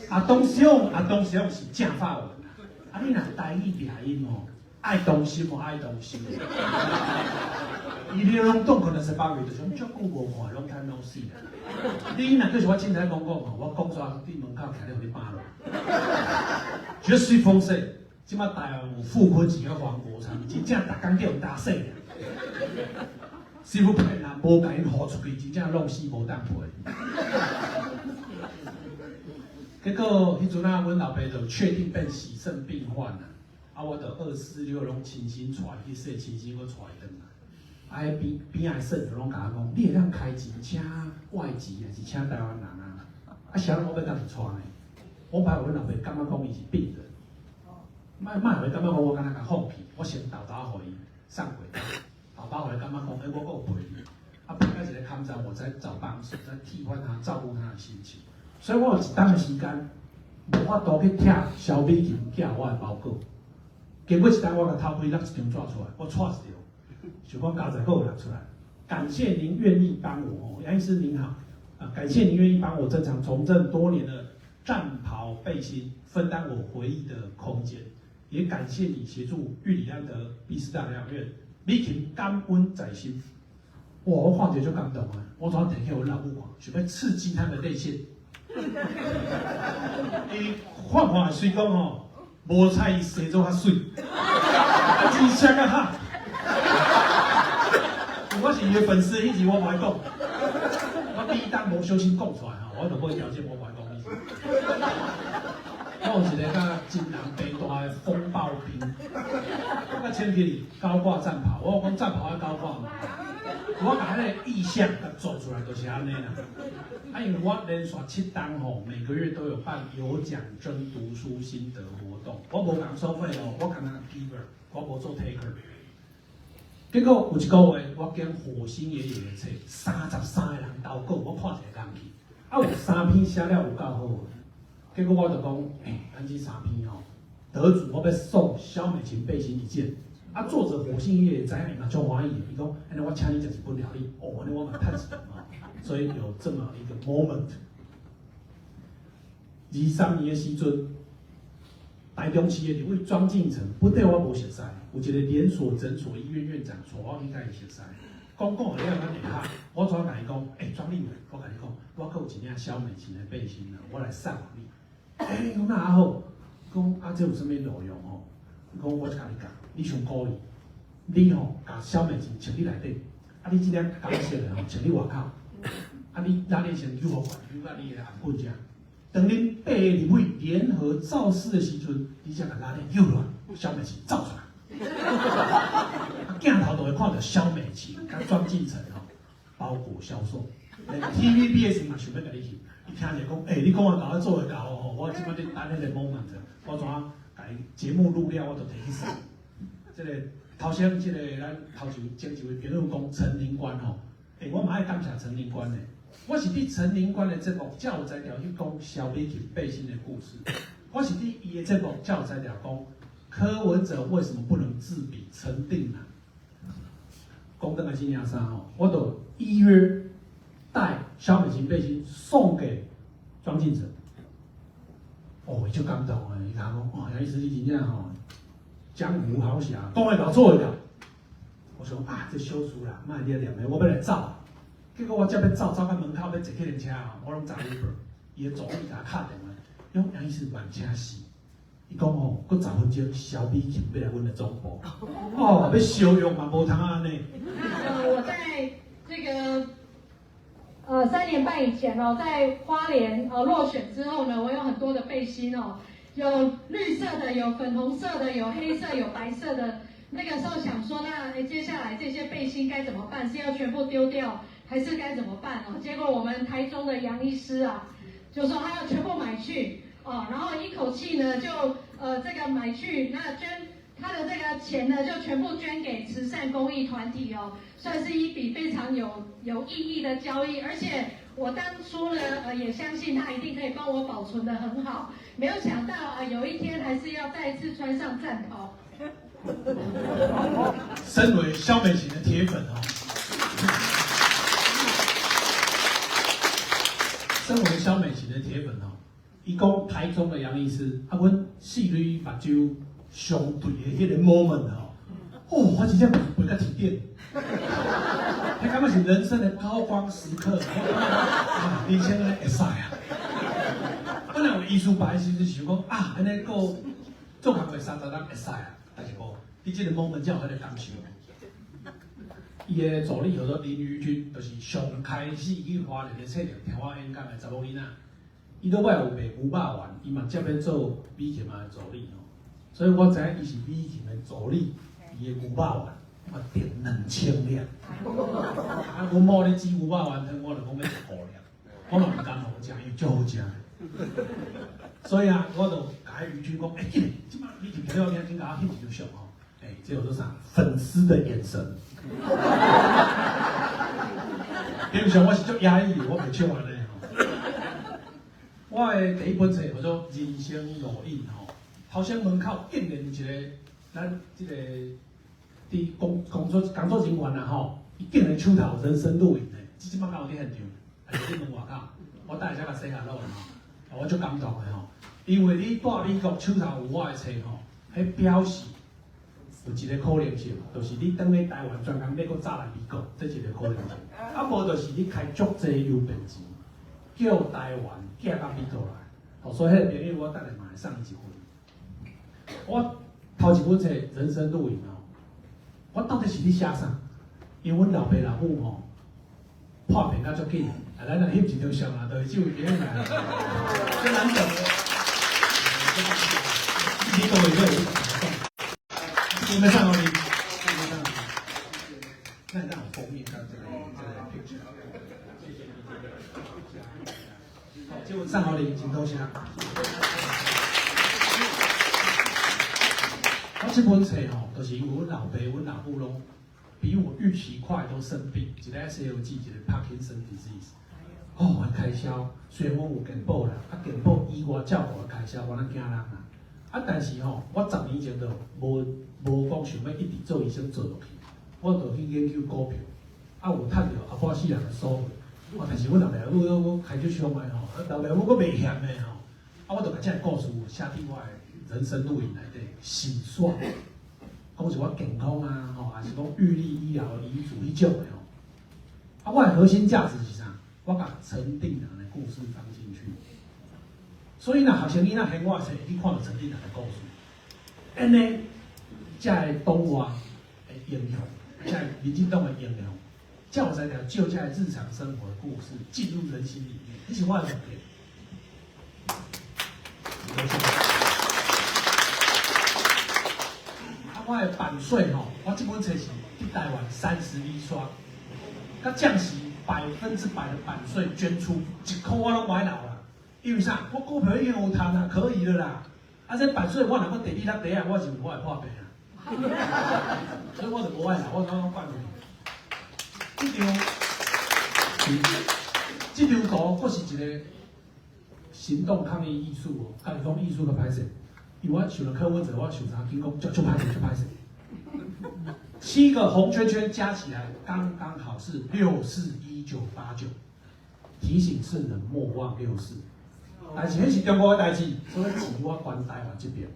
Attention 是正法文啦。啊，你若台语拼音哦，爱动心哦，爱动心。伊咧拢动可能是8月，就是足久无看，拢看 no see 啦。你若就是我凊彩讲吼，我讲煞伫门口徛咧，互你扒落。Je suis français，即摆台湾有傅昆萁甲黄国昌，真正逐工叫人打死。师傅骗人，无甲因呼出去，真正弄死无当赔。结果迄阵啊，阮老爸就确定变洗肾病患啦，啊，我就2、4、6拢亲身带去洗，亲身搁带转来。啊，迄边仔肾就拢甲我讲，你会当开钱请外籍还是请台湾人啊？啊，啥人我要甲你带呢？我怕阮老爸感觉讲伊是病人，莫会感觉讲我敢若甲放弃，我先豆互伊上轨道。豆后来感觉讲，我够陪你，啊，陪到一个抗战，我再找帮手，再替换他，照顾他的心情。所以我有1档的时间，无法度去拆小米琴寄我的包裹。结果1档我甲偷开拿1张纸出来，我带1条，想讲加载够拿出来。感谢您愿意帮我，杨医师您好，感谢您愿意帮我正常从政多年的战袍背心，分担我回忆的空间。也感谢你协助玉里安德第4大疗养院。米琴感恩在心，哇！我看着就感动啊！我怎摕去阮老母看，想要刺激他的内心。伊看水讲吼，无彩伊生做较水，啊，真香啊哈！我是伊的粉丝，迄时我无爱讲，我第1档无小心讲出来吼，我就买条件我无爱讲意思。我有一个甲真人背大的风暴兵，我甲请去高挂战袍，我讲战袍要高挂嘛，我把迄个意象甲做出来就是安尼啦。啊，因为我连续7档吼，每个月都有办有奖征读书心得活动，我无讲收费哦，我干那 giver， 我无做 taker。结果有一个月，我拣火星爷爷的册，33个人投稿，我看一个工去，啊有3篇写了有够好。结果我就讲，咱这3篇吼，得主我要送萧美琴背心1件。啊，作者火星爷爷知影嘛，足欢喜，伊讲，安尼我请你食一本料理，哦，安尼我嘛趁钱嘛，所以有这么一个 moment。23年的时阵，台中市的立委庄敬诚，本地我无熟悉，有一个连锁诊所医院院长带我去甲伊熟悉，讲了咱下下，我怎甲伊讲？庄立伟，我甲你讲，我还有一领萧美琴的背心呢，我来送你。你讲那还好，讲这有啥物内容吼？讲我就甲你讲，你上鼓励，你吼甲萧美琴穿你内底，啊你即领感谢的吼穿你外口，啊你咱咧先如何管理甲你的红棍遮？等恁8个立委联合造势的时阵，你才甲咱咧诱乱萧美琴造出来。镜头都会看到萧美琴甲庄敬诚吼包裹销售，连 TVBS 嘛想要甲你去，伊听者讲，你讲我搞我做会到吼，我即摆咧等迄个 moment， 我怎啊甲伊节目录了，我就摕去送。即个头先即个咱头前一位评论讲陈宁官吼，我嘛爱感谢陈宁官的。我是伫陈宁官的节目才有才调去讲萧美琴背心的故事，我是伫伊的节目才有才调讲柯文哲为什么不能自比陈定南。讲登来今年3吼，我就依约带萧美琴背心送给庄敬诚。伊就感动诶，伊甲我讲，杨医师你真正吼江湖豪侠，讲会到做会到。我说这小事啦，莫念念诶，我要来走。结果我才要走到门口要坐客人车我拢查 Uber， 伊的助理甲我敲电话，讲杨医师慢车死。伊讲搁10分钟，萧美琴要来阮的总部，要烧用嘛，无通安尼。我在这个3年半以前在花莲落选之后呢，我有很多的背心有绿色的，有粉红色的，有黑色，有白色的。那个时候想说，那接下来这些背心该怎么办？是要全部丢掉，还是该怎么办结果我们台中的杨医师就说他要全部买去然后一口气呢就这个买去，那捐他的这个钱呢就全部捐给慈善公益团体算是一笔非常有意义的交易，而且我当初呢也相信他一定可以帮我保存得很好，没有想到有一天还是要再次穿上战袍。身为萧美琴的铁粉身为萧美琴的铁粉伊讲台中的杨医师阮4蕊目睭相对的迄个 moment 我真正背到天顶，迄感觉是人生的高光时刻，人生会使我若有艺术牌的时阵想讲安尼个做工课30人会使但是无，伫即个 moment 才有迄个感受。伊的助理叫做林瑜君，就是上开始去花莲的册场听我演讲的查某囡仔。伊倒摆有卖牛肉丸，伊嘛接要做美琴的助理所以我知影伊是美琴的助理，伊的牛肉丸我点2000两。阮某咧煮牛肉丸汤，我就讲要5两，我嘛唔甘互食，因为足好食。所以我就甲瑜君讲，即摆美琴叫我听，甲我翕一张相这有多少粉丝的眼神？平常我是足压抑，我袂唱安尼我的第一本册叫做《人生路引》头先门口竟然有一个咱即个伫工作人员伊竟然手头人生录影的，即摆敢有伫现场，还是伫门外口，我等下才甲写下落我足感动的因为你住美国手头有我的册迄表示。有一个可能性，就是你等咧台湾专工要搁早来美国，这一个可能性。无就是你开足济邮便钱，叫台湾寄到美国来。所以迄个朋友我等下嘛会送伊一份。我头一本册《人生录影》我到底是咧写啥？因为阮老爸老母破病甲足紧，啊，咱若翕一张相啊，就手机来，真难得。你都会做，基本上你，那让封面看这个 picture， 谢谢你。好，结果上好你请多谢。我这本册吼，就是因为阮老爸、阮老母拢比我预期快都生病，一个 SLG， 一个 Parkinson disease。哦，开销虽然我有健保啦，啊健保以外照顾的开销我咱惊人啦。啊，但是吼，我10年前就无讲想要一直做医生做落去，我就去研究股票，啊有趁着阿爸死人的所费。哇！但是阮老爸母我开始伤的吼，老爸母我袂嫌的吼，啊我就把这个故事写伫我的人生路以内底心酸，讲是我健康啊，吼，还是讲预立医疗的遗嘱迄种的吼。啊，我的核心价值是啥？我把陈定南的故事放进去。所以呢，学生囡仔嫌我册，你看到陈定南的故事，安尼，才会懂我的影响，才会民进党的影响，才有才条就这日常生活的故事进入人心里面，这是我的重点。啊，我的版税吼，我这本册是伫台湾32刷，甲降息100%的版税捐出，1块我拢买老啦。因为啥？我股票已经有赚啦，可以了啦。啊，这版税我若要第2摊第啊，我是我会破病啊。所以我就无爱啦，我讲放弃。这张图佫是一个行动抗议艺术哦，甲你讲艺术的拍摄，因为我想了柯文哲，我想啥经讲就拍摄。7个红圈圈加起来刚刚好是641989，提醒世人莫忘64。但是迄是中国的代志，所以钱我关台湾这边。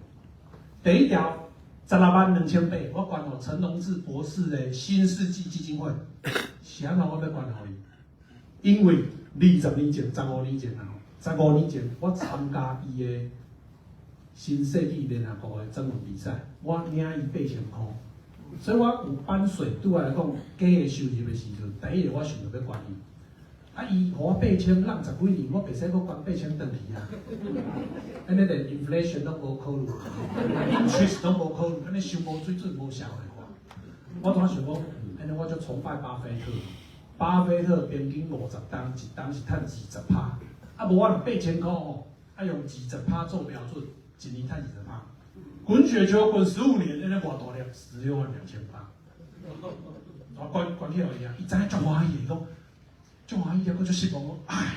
第1条162800，我关予陈荣志博士的新世纪基金会。是安怎我要关予伊？因为20年前、15年前啊，15年前我参加伊的新世纪联合国的征文比赛，我领伊8000块，所以我有版税对我来讲，假的收入的时阵，第一个我想着要关伊。啊，伊予我8000，让10几年，我袂使搁关8000转去啊！安尼连 inflation 拢无考虑 ，interest 拢无考虑，安尼收无水准，无效的话，我当想讲，安尼我就崇拜巴菲特。巴菲特平均50档，一档是赚20%，啊无我若8000块吼，啊用20%做标准，一年赚20%。滚雪球滚15年，安尼偌大粒，162800。我关起来伊啊，伊知影足欢喜，伊讲。种欢喜，我就失望，唉，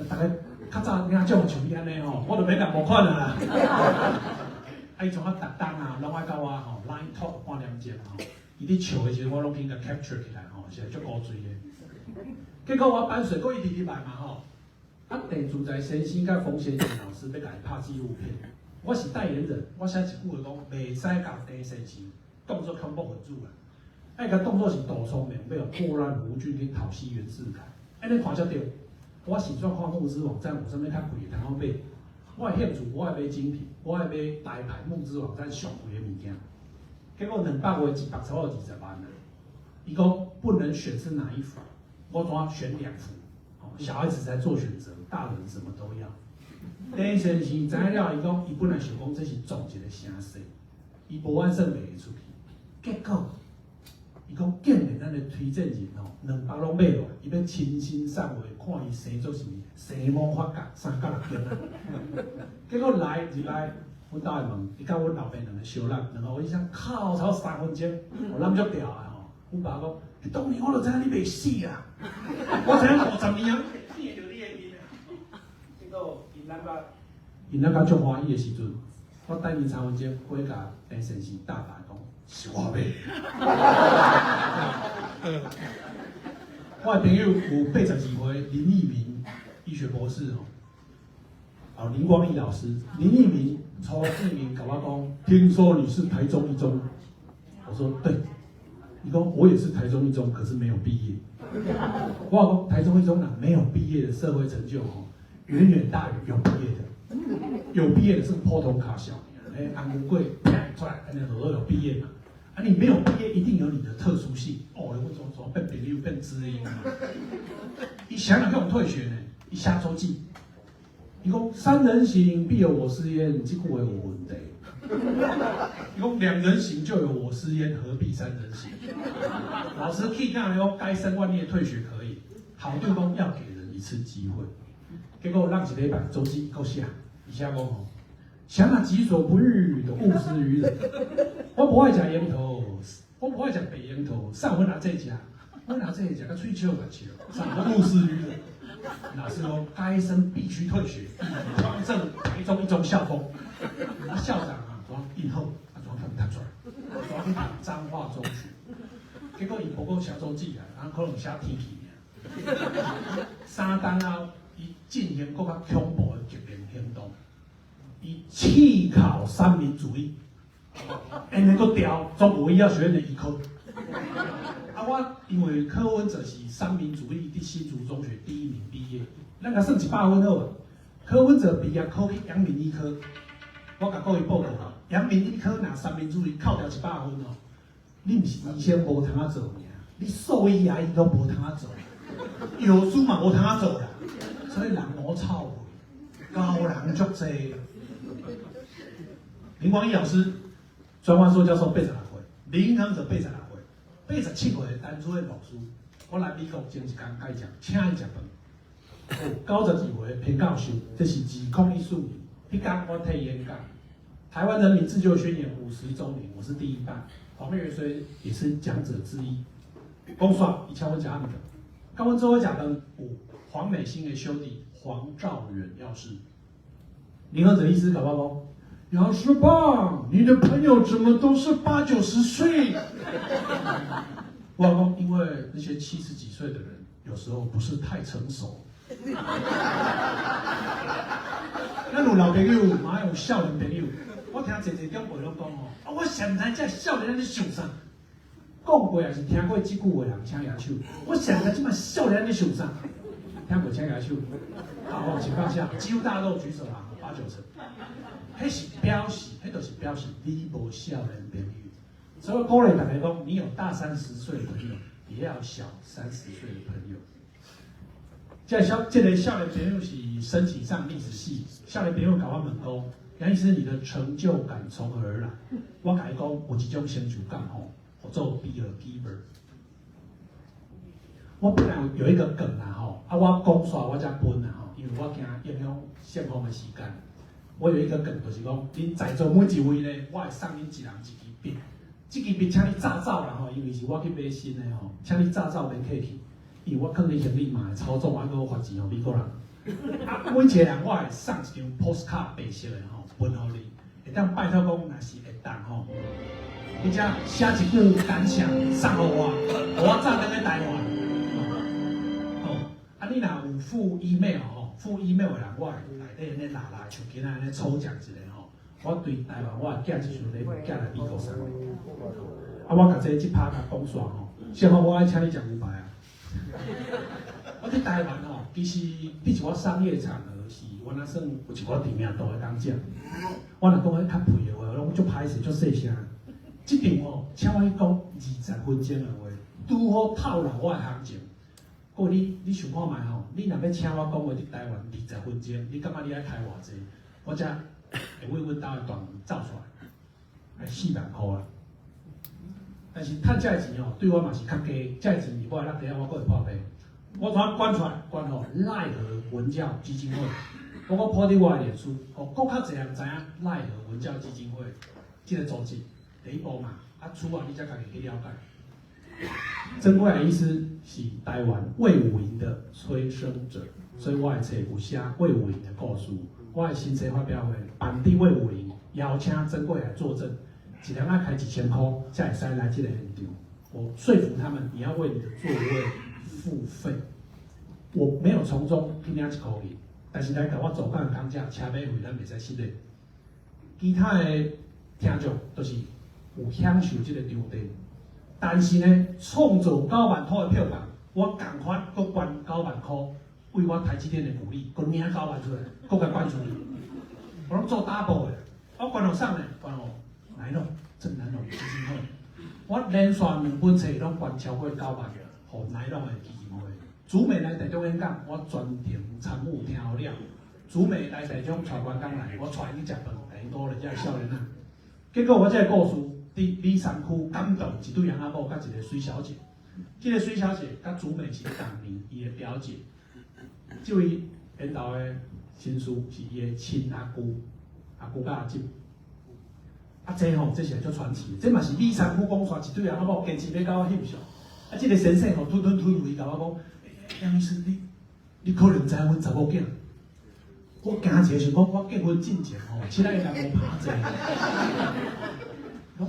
大家较早领种像你安尼吼，我就免甲无款啦。啊，伊从我逐档啊，拢爱甲我吼 line talk 半点钟吼，伊咧笑的时候，我拢紧甲 capture 起来吼，是足古锥的。结果我版税，佫一直来嘛吼，啊，地主在先生甲冯先生老师要甲伊拍纪录片，我是代言人，我写一句话讲，袂使甲第先生当作恐怖分子啦。那个动作是大聪明，要有破烂无菌去讨西元世凯，安尼看才对。我是专看募资网站，有啥物较贵的通好买。我会兴趣，我会买精品，我会买大牌募资网站上贵的物件。结果200位100超过20万了。伊讲不能选是哪一幅，我怎样选2幅？小孩子在做选择，大人什么都要。第一先生知影了，伊讲伊本来想讲这是总一个城市，伊无按算卖出去，结果。伊讲，竟然咱的推荐人吼，200拢买落，伊要亲身送货，看伊生做啥物，生毛发夹3到6斤啊。结果入来，阮兜的门，伊甲阮老爸2个相认，2个医生靠操3分钟，我揽足掉啊吼。阮爸讲，你当年我就知影你袂死啊，我知影50年啊，见着你的面啊。结果因那甲足欢喜的时阵，我等伊3分钟，过甲陈先生大大讲。是我买。我的朋友有82岁，林义明医学博士哦，林光义老师，林义明抽1名甲我讲，听说你是台中一中，我说对，伊讲我也是台中一中，可是没有毕业。我讲台中一中哪没有毕业的社会成就哦，远远大于有毕业的，有毕业的是普通卡小，红玫瑰出来，安尼都有毕业嘛。啊，你没有毕业，一定有你的特殊性。哦，我怎么变朋友变知音啊？伊想想叫我退学呢，伊下周记，伊讲三人行必有我师焉，这句话有问题。伊讲两人行就有我师焉，何必三人行？老师可以讲说，该生万孽退学可以，好对方要给人一次机会。结果让一礼拜周记够写，伊写讲吼。想那己所不欲的勿施于人。我不爱食樱桃，我不爱食白樱桃，上回拿这食，我拿这食个喙笑个笑，上回勿施于人。老师说该生必须退学，匡正台中一中校风。啊，校长啊，说以后啊，怎么读出来？怎么去读彰化中学？结果伊报告小周记啊，然后可能写天气尔。3单后，伊进行更加恐怖的革命行动。伊弃考三民主义，因为佫调中国医药学院的医科。啊，我因为柯文哲是三民主义伫新竹中学第1名毕业，咱甲算100分好啊。柯文哲毕业考去阳明医科，我甲各位报告啊，阳明医科拿三民主义扣掉100分哦，你毋是医生无通啊做尔，你兽医牙医都无通啊做，药师嘛无通啊做啦，所以人无臭味，高人足济。林光义老师，专科硕教授86岁，林康者86岁，87岁单出的老师，我来美国前一天开讲，请伊食饭。92岁偏教授，这是2014年，迄天我替演讲，台湾人民自救宣言50周年，我是第一班，黄岳虽也是讲者之一。讲煞，伊请我食暗顿，甲阮做伙食饭有黄美心的兄弟黄兆远药师，林康者医师甲我讲。姚师棒，你的朋友怎么都是80、90岁？我讲，因为那些70几岁的人，有时候不是太成熟。咱有老朋友，嘛有少年朋友。我听一长辈拢讲哦，我现在这少年在想啥？讲过也是听过这句话的人请举手。我现在这么少年在想啥？听过请举手。好，情况下，几乎大家都举手啦，8、9成。迄是表示，迄就是表示你无少年朋友。所以鼓励大家讲，你有大30岁的朋友，也要小30岁的朋友。这个少年朋友是申请上历史系，少年朋友甲我问讲，杨医师你的成就感从何而来？我甲伊讲，有一种成就感吼，我做 be a giver。我本来有一个梗啦吼，啊我讲煞我才分啦吼，因为我惊影响现况的时间。我有一个梗，就是讲，恁在座每一位呢，我会送恁一人一支笔。这支笔请你早早啦吼，因为是我去买新的吼，请你早早免客气，因为我放伫行李嘛会操作，我搁发钱互美国人。啊，每一个人我会送一张 postcard 白色的吼，分互你，会当拜托讲，若是会当吼，你只写一句感想送互我，我早登去台湾。哦，啊，你若有附 email 吼，附 email 的人我会。内底拉像今仔安尼抽奖一个吼，我对台湾我寄一箱礼物寄来美国送的。啊，我甲这趴甲讲煞吼，幸好我爱请你食500啊。我伫台湾吼，其实比一我商业场合是，我那算有一寡知名度的讲奖。我若讲迄较屁的话，我拢足歹势足细声。即场吼，请我去讲20分钟的话，拄好套牢我的行情。不过你想看卖吼，你若要请我讲话伫台湾20分钟，你感觉你爱开偌济？我才会为阮兜的大门走出来，还4万块啦。但是趁这钱吼，对我嘛是较低，这钱我会落地我阁会破病。我把它关出来，关吼赖和文教基金会，我抛伫我的脸书，互更较侪人知影赖和文教基金会这个组织第一步嘛，啊，厝啊你才家己去了解。曾贵来医师是台湾魏武营的催生者，所以我会册有写魏武营的故事。我的新册发表会办伫魏武营，邀请曾贵来作证，一人要开1000块，才会使来这个现场。我说服他们，你要为你的座位付费。我没有从中去领1块钱，但是来甲我走干讲价，车马费咱袂使失礼。其他的听众都是有享受这个场地。但是呢，创造9万块的票房，我共款搁捐9万块，为我台积电的鼓励，搁领9万出来，搁甲捐出去。我拢做 double 的，我捐互啥呢？捐互南农正南农基金会。我连续2本册拢捐超过900个，互乃拢的基金会。主美来台中演讲，我专程参与听好了。主美来台中带员工来，我带伊去食饭，带伊多了才少年仔。结果我这个故事伫里山区感动一对翁仔某甲一个水小姐。这个水小姐甲主美是同年伊的表姐，这位缘投的亲属是伊的亲阿姑，阿姑甲阿姊。这吼，这是足传奇，这嘛是里山区讲出一对翁仔某坚持要甲我翕相。这个先生吼吞回甲我讲，杨医师，你可能知影阮查某囝。我惊一个想讲，我结婚进前吼，其他人无拍者。讲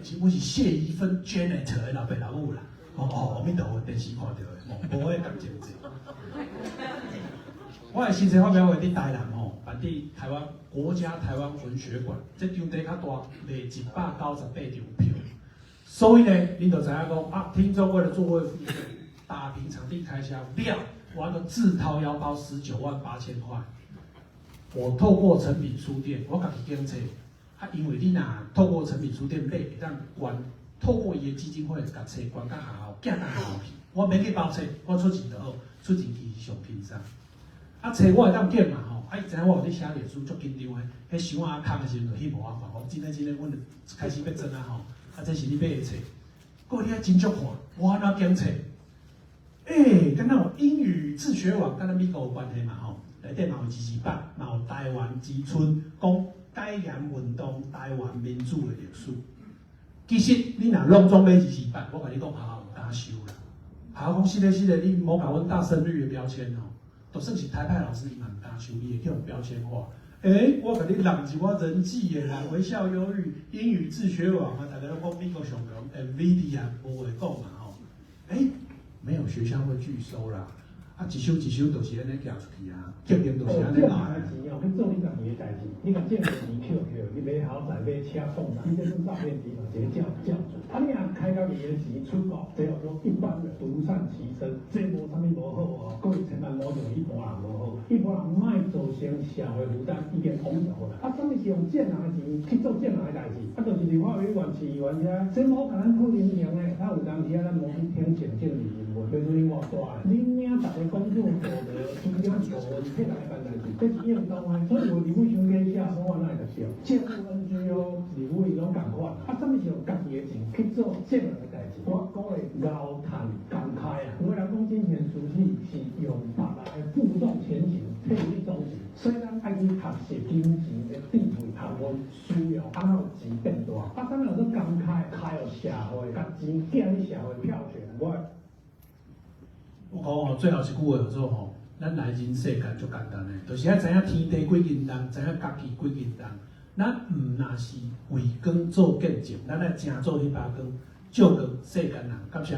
是我是谢怡芬 Janet 的老爸老母啦。阿弥陀佛，电视看到的，无迄感情者。我的新书发表会伫台南吼，办伫台湾国家台湾文学馆，这场地较大，卖198张票。所以呢，恁就知影讲啊，听众为了座位付费，打平场地开销料，我都自掏腰包19万8千块。我透过诚品书店，我家己拣册，因为你若透过诚品书店买，会当捐，透过伊的基金会，甲册捐到学校，寄到学校去。我免去包册，我出钱就好，出钱去上轻松。册我会当拣嘛吼，伊知影我有咧写脸书，足紧张的，迄箱仔空的时阵就翕无我看，讲真的，阮就开始要装啊吼。这是你买的册，各位你真足看，我安怎拣册？敢若有英语自学网，敢若美国有关系嘛吼？内底嘛有支持版，嘛有台湾之春，讲戒严运动、台湾民主的历史。其实你若拢总买支持版，我甲你讲，学校唔敢收啦。学校讲是的，你莫甲阮大声率的标签哦，就算是台派老师，伊嘛唔敢收，伊会叫人标签化。我甲你人是我人际的啦，微笑忧郁、英语自学网啊，大家都讲美国上强 ，NVIDIA 无话讲嘛吼。没有学校会拒收啦，一收就是安尼寄出去啊，经营就是安尼来。钱哦，你做你家己的代志，你甲挣钱捡，你买豪宅、买车送人，你这是诈骗集团一个教主。你若开到伊的钱出国，这叫做一般的独善其身，这无啥物无好哦。各位千万莫像一般人无好，一般人莫造成社会负担，已经统筹啦。什么是用贱人的钱去做贱人的代志？就是立法委员、市议员遮，这无甲咱可能性的，他有当时咱无去听行政理任务，比如恁偌大的，恁领逐个公众部的主管部门配来办代志，这是应当的。所以有立委想买写法案，咱会着对。政府 NGO 立委拢共款，什么是用家己的钱去做贱人的代志？我讲的高谈公开啊，有的人讲金钱输出是用别人的负重前行，配你终止。虽然爱去学习金钱的智慧，学问需要，怎有钱变大？咱若说公开开互社会，甲钱建立社会票权，我讲吼，最后一句话叫做吼，咱来人世间足简单诶，就是爱知影天地几斤重，知影家己几斤重。咱毋若是为光做见证，咱爱正做迄把光，照光世间人，感谢。